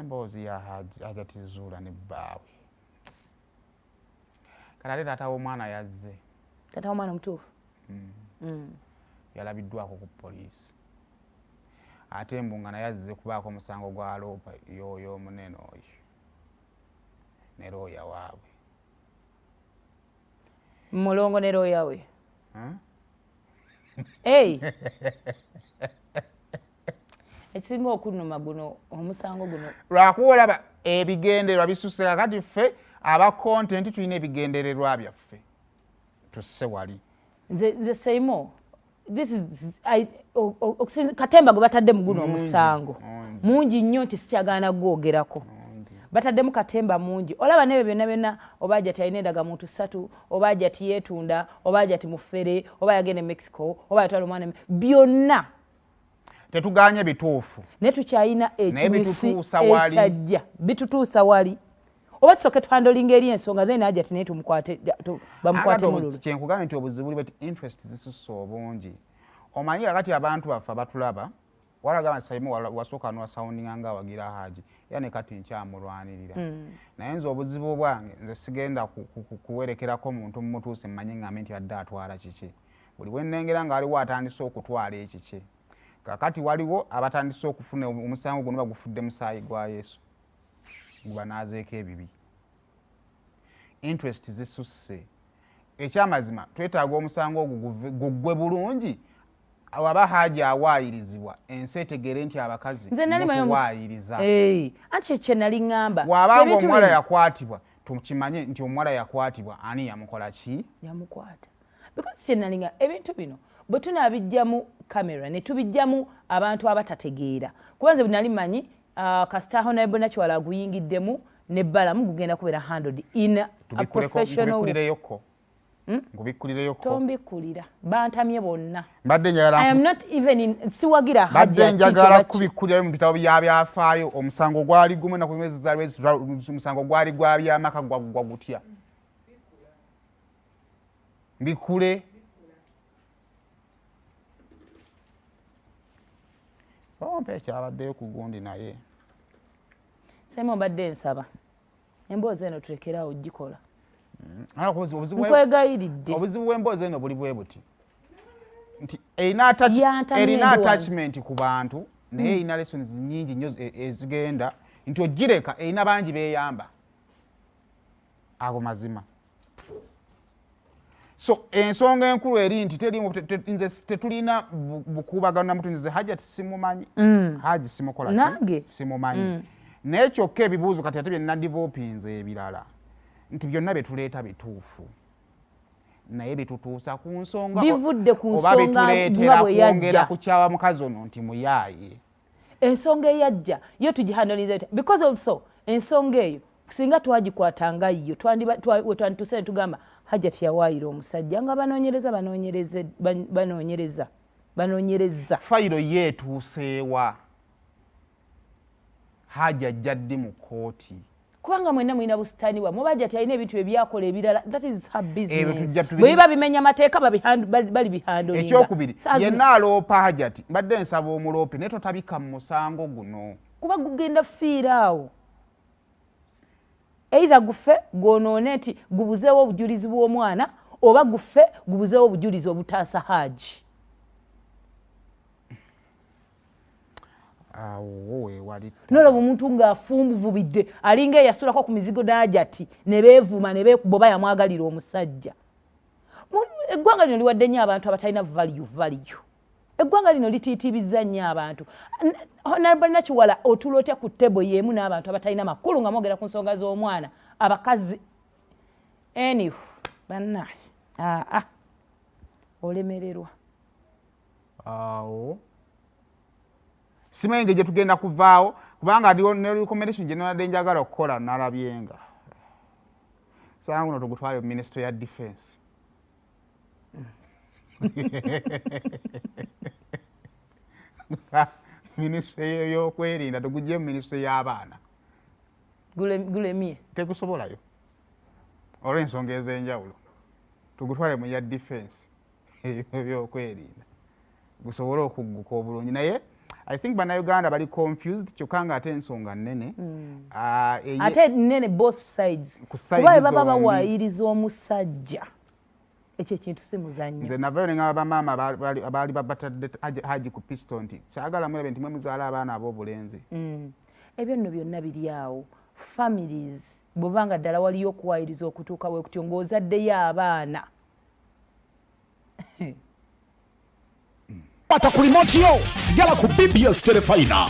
emboozi ya Hajjati Zuula ne bbaawe kati ate taata w'omwana yazze. Taata w'omwana mutuufu? Yalabiddwako ku poliisi ate mbu nga naye azze kubaako omusango gwa loopa y'oyo omunene oyo ne looya waabwe. Mulongo ne looya we? Hey! Ekisinga okunnuma guno omusango guno lwakuba olaba ebigendererwa bisusse kakati ffe aba content tulina ebigendererwa byaffe tusse wali. Nze Seimo, katemba gwe batadde mu guno omusango mungi nnyo nti sikyagaana gwogerako. Bataddemu katemba mungi. Olaba nebyo byonna byonna oba Hajjati alina endagamuntu 3 oba Hajjati yeetunda oba Hajjati mufere oba yagenda Mexico oba yatwala omwana byonna tetuganye bituufu naye tukyalina ekimisi ekyajja bitutuusa wali oba tusooke twandolinga eri ensonga zene Hajjati naye bamukwate mululu. Kyenkugambye nti obuzibu buli bati interest zisusse obungi. Omanyi kakati abantu baffe abatulaba walaga Saimu wasooka n'owasoundinga nga awagira Haji era ne kati nkyamulwanirira. Naye nze obuzibu bwange nze sigenda kuwerekerako omuntu mumutuuse mmanyi ngambe nti adde atwala kiki. Buli bwe nnengera nga waliwo atandise okutwala ekiki. Kakati waliwo abatandise okufuna omusango guno bagufudde musaayi gwa Yesu. Gubanaazeeko ebibi. Interest zisusse. Ekyamazima twetaaga omusango ogwo guggwe bulungi waba Haji awaayirizibwa ensi etegere nti abakazi mutuwaayiriza. Anti kye nali ŋŋamba wabanga omuwala yakwatibwa tukimanye nti omuwala yakwatibwa ani yamukola ki? Yamukwata. Because kye nali ŋŋamba ebintu bino bwe tunaabijjamu kamera ne tubijjamu abantu abatategeera kuba nze bwe nali mmanyi kasita Honorable Nakiwala aguyingiddemu n'ebbalamu gugenda kubeera handled in a professional way. Ngubikkulireyoko. Tombikkulira bantamye bonna. I am not even in siwagira Hajji. Badde njagala kubikkulira mu bitabo byafaayo omusango gwali gumu na kumwezi zalwezi omusango gwali gwa byamaka gwa gutya. Mbikule. Ompe kyabaddeyo ku gundi naye. Sema mbadde nsaba. Emboozi eno tulekerawo ogikola. Obuzibu bw'emboozi eno buli bwe buti nti erina attachment ku bantu naye erina lessons nnyingi nnyo ezigenda nti ogireka erina bangi beeyamba abo mazima. So ensonga enkulu eri nti nze tetulina bukuubagano na mutu nze Hajjati simumanyi Haji simukola simumanyi naye kyokka ebibuuzo kati ate bye nnadivopinze ebirala nti byonna betuleeta bituufu naye bitutuusa ku nsonga bivudde ku nsonga oba bituleetera kwongera kukyawa mukazi ono nti muyaaye. Ensonga eyajja yo tugihandoliza because also ensonga eyo singa twagikwatanga yo twandituse ne tugamba Hajjati yawaayira omusajja nga banoonyereza fayiro yeetuuseewa Haji ajja ddi mu kooti kubanga mwenna mulina busitaani bwa muba Hajjati alina ebintu bye byakola ebirala that is her business. Bwe biba bimenya amateeka bali bihandolinga. Ekyokubiri yenna aloopa Hajjati mbadde nsaba omuloopi naye totabika mu musango guno kuba gugenda fiira awo either gufe gwonoone nti gubuzeewo obujulizi bw'omwana oba gufe gubuzeewo obujulizi obutaasa Haji. Noloba omuntu ng'afumbuvubidde alinga eyasulako ku mizigo na Hajjati ne beevuma ne beekuba yamwagalira omusajja. Eggwanga lino liwadde nnyo abantu abatalina value. Eggwanga lino litiitibizza nnyo abantu. Honorable Nakiwala otuula otya ku ttebo y'emu n'abantu abatalina makulu nga mwogera ku nsonga z'omwana abakazi. Anyway, bannaaye olemererwa. Simanyi gye tugenda kuvaawo kubanga ne recommendation gye nabadde njagala okukola nalabyenga. Saa nguno tugutwale mu Ministry ya Defense. Ministry y'ebyokwerinda tugujje mu Ministry y'abaana. Gulemye. Tegusobolayo. Olw'ensonga ez'enjawulo. Tugutwale mu ya Defense. Ebyokwerinda. Gusobole okugguka obulungi naye I think bannayuganda bali confused kyokka nga ate ensonga nnene ate nnene both sides kuba baba bawaayiriza omusajja ekyo ekintu si muzannya. Nze navayo ne ngaba bamaama abaali babatadde Haji ku pisto nti kyagala mulabe nti mwe muzaala abaana ab'obulenzi. Ebyo nno byonna biri awo. Families bw'obanga ddala waliyo okuwaayiriza okutuuka bwe kutyo ng'ozaddeyo abaana. Pata ku remote yo sigala ku BBS Telefina.